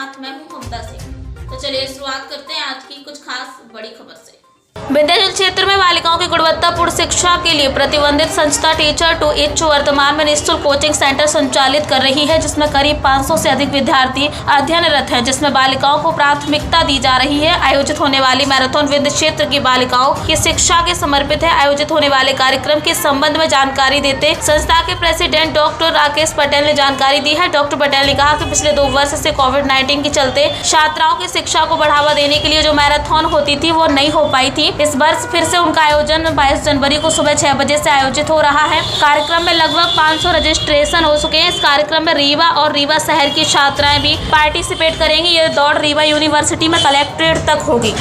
साथ मैं हूं ममता सिंह। तो चलिए शुरुआत करते हैं आज की कुछ खास बड़ी खबर से। विंध्याचल क्षेत्र में बालिकाओं की गुणवत्तापूर्ण शिक्षा के लिए प्रतिबंधित संस्था टीचर टू एच वर्तमान में निःशुल्क कोचिंग सेंटर संचालित कर रही है, जिसमें करीब 500 से अधिक विद्यार्थी अध्ययनरत हैं, जिसमें बालिकाओं को प्राथमिकता दी जा रही है। आयोजित होने वाली मैराथन विंध्य क्षेत्र की बालिकाओं की शिक्षा के समर्पित है। आयोजित होने वाले कार्यक्रम के संबंध में जानकारी देते संस्था के प्रेसिडेंट डॉक्टर राकेश पटेल ने जानकारी दी है। डॉक्टर पटेल ने कहा कि पिछले 2 वर्ष से कोविड-19 के चलते छात्राओं की शिक्षा को बढ़ावा देने के लिए जो मैराथन होती थी वो नहीं हो पाई थी। इस वर्ष फिर से उनका आयोजन 22 जनवरी को सुबह 6 बजे से आयोजित हो रहा है। कार्यक्रम में लगभग 500 रजिस्ट्रेशन हो चुके हैं। इस कार्यक्रम में रीवा और रीवा शहर की छात्राएं भी पार्टिसिपेट करेंगी। ये दौड़ रीवा यूनिवर्सिटी में कलेक्ट्रेट तक होगी।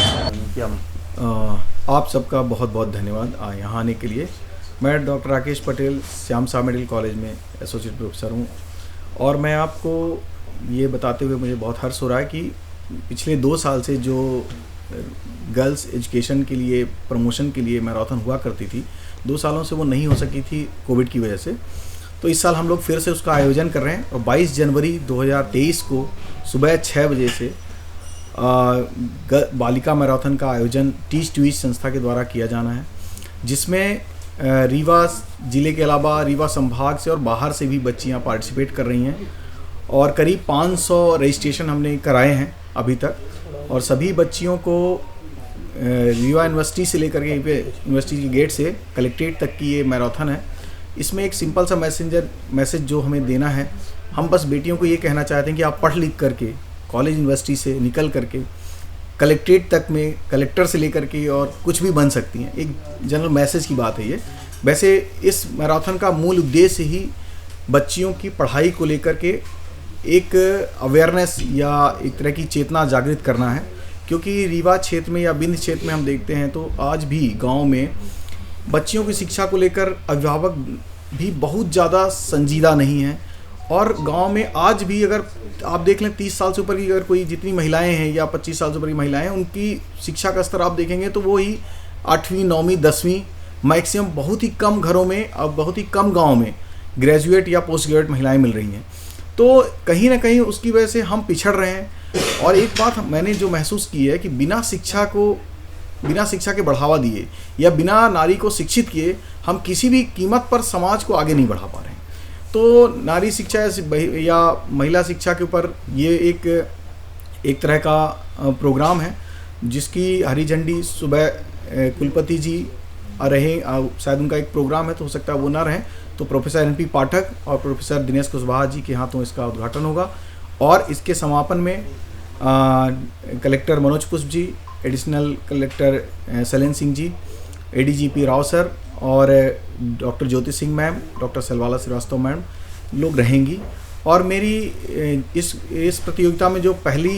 आप सबका बहुत बहुत धन्यवाद यहाँ आने के लिए। मैं doctor Rakesh Patel Shyam Shah medical college में एसोसिएट प्रोफेसर हूँ और मैं आपको ये बताते हुए मुझे बहुत हर्ष हो रहा है कि पिछले 2 साल से जो गर्ल्स एजुकेशन के लिए प्रमोशन के लिए मैराथन हुआ करती थी, 2 सालों से वो नहीं हो सकी थी कोविड की वजह से। तो इस साल हम लोग फिर से उसका आयोजन कर रहे हैं और 22 जनवरी 2023 को सुबह 6 बजे से बालिका मैराथन का आयोजन टीच टू ईच संस्था के द्वारा किया जाना है, जिसमें रीवा ज़िले के अलावा रीवा संभाग से और बाहर से भी बच्चियाँ पार्टिसिपेट कर रही हैं और करीब 500 रजिस्ट्रेशन हमने कराए हैं अभी तक। और सभी बच्चियों को रीवा यूनिवर्सिटी से लेकर के यूनिवर्सिटी के गेट से कलेक्ट्रेट तक की ये मैराथन है। इसमें एक सिंपल सा मैसेज जो हमें देना है, हम बस बेटियों को ये कहना चाहते हैं कि आप पढ़ लिख करके कॉलेज यूनिवर्सिटी से निकल करके कलेक्ट्रेट तक में कलेक्टर से लेकर के और कुछ भी बन सकती हैं। एक जनरल मैसेज की बात है ये। वैसे इस मैराथन का मूल उद्देश्य ही बच्चियों की पढ़ाई को लेकर के एक अवेयरनेस या एक तरह की चेतना जागृत करना है, क्योंकि रीवा क्षेत्र में या विंध्य क्षेत्र में हम देखते हैं तो आज भी गांव में बच्चियों की शिक्षा को लेकर अभिभावक भी बहुत ज़्यादा संजीदा नहीं हैं। और गांव में आज भी अगर आप देख लें 30 साल से ऊपर की अगर कोई जितनी महिलाएं हैं या 25 साल से ऊपर की महिलाएं हैं, उनकी शिक्षा का स्तर आप देखेंगे तो वो ही 8वीं 9वीं 10वीं मैक्सिमम, बहुत ही कम घरों में अब बहुत ही कम गाँव में ग्रेजुएट या पोस्ट ग्रेजुएट महिलाएँ मिल रही हैं। तो कहीं ना कहीं उसकी वजह से हम पिछड़ रहे हैं। और एक बात मैंने जो महसूस की है कि बिना शिक्षा के बढ़ावा दिए या बिना नारी को शिक्षित किए हम किसी भी कीमत पर समाज को आगे नहीं बढ़ा पा रहे हैं। तो नारी शिक्षा या महिला शिक्षा के ऊपर ये एक तरह का प्रोग्राम है, जिसकी हरी झंडी सुबह कुलपति जी रहे, शायद उनका एक प्रोग्राम है तो हो सकता है वो ना रहें, तो प्रोफेसर एन.पी. पाठक और प्रोफेसर दिनेश कुशवाहा जी के हाथों इसका उद्घाटन होगा। और इसके समापन में collector Manoj Pushp ji, additional collector Shailendra Singh ji, ADGP Rao sir और doctor Jyoti Singh ma'am, doctor सलवाला श्रीवास्तव मैम लोग रहेंगी। और मेरी इस प्रतियोगिता में जो पहली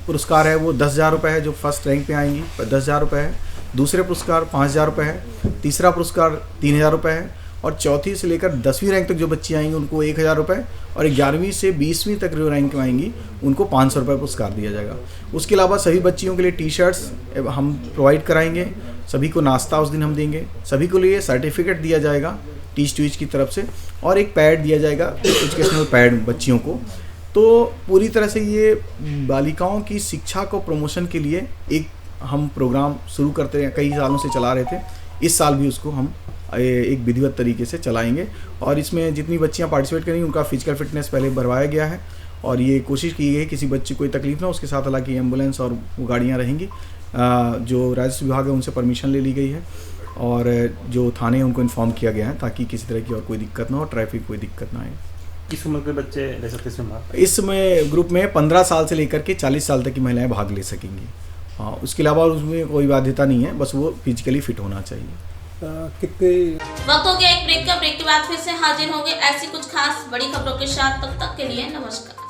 पुरस्कार है वो 10,000 रुपये है, जो फर्स्ट रैंक पे आएंगी 10,000 रुपये है, दूसरे पुरस्कार 5,000 रुपये है, तीसरा पुरस्कार 3,000 रुपये है और चौथी से लेकर 10वीं रैंक तक जो बच्ची आएंगी उनको 1,000 रुपये और 11वीं से 20वीं तक जो रैंक में आएंगी उनको 500 रुपये पुरस्कार दिया जाएगा। उसके अलावा सभी बच्चियों के लिए टी-शर्ट्स हम प्रोवाइड कराएंगे, सभी को नाश्ता उस दिन हम देंगे, सभी को लिए सर्टिफिकेट दिया जाएगा टीच टू ईच की तरफ से और एक पैड दिया जाएगा, एजुकेशनल पैड बच्चियों को। तो पूरी तरह से ये बालिकाओं की शिक्षा को प्रमोशन के लिए एक हम प्रोग्राम शुरू करते हैं, कई सालों से चला रहे थे। इस साल भी उसको हम एक विधिवत तरीके से चलाएंगे और इसमें जितनी बच्चियां पार्टिसिपेट करेंगी उनका फिजिकल फिटनेस पहले भरवाया गया है और ये कोशिश की गई है किसी बच्चे को कोई तकलीफ ना, उसके साथ हालांकि एम्बुलेंस और वो गाड़ियाँ रहेंगी। जो राजस्व विभाग है उनसे परमिशन ले ली गई है और जो थाने हैं उनको इन्फॉर्म किया गया है ताकि किसी तरह की और कोई दिक्कत ना हो, ट्रैफिक कोई दिक्कत ना आए। किस उम्र के बच्चे ले सकते हैं इसमें ग्रुप में 15 साल से लेकर के 40 साल तक की महिलाएं भाग ले सकेंगी। हाँ, उसके अलावा उसमें कोई बाध्यता नहीं है, बस वो फिजिकली फिट होना चाहिए। कितने वक्त हो गया एक ब्रेक का। ब्रेक के बाद फिर से हाजिर होंगे ऐसी कुछ खास बड़ी खबरों के साथ। तब तक के लिए नमस्कार।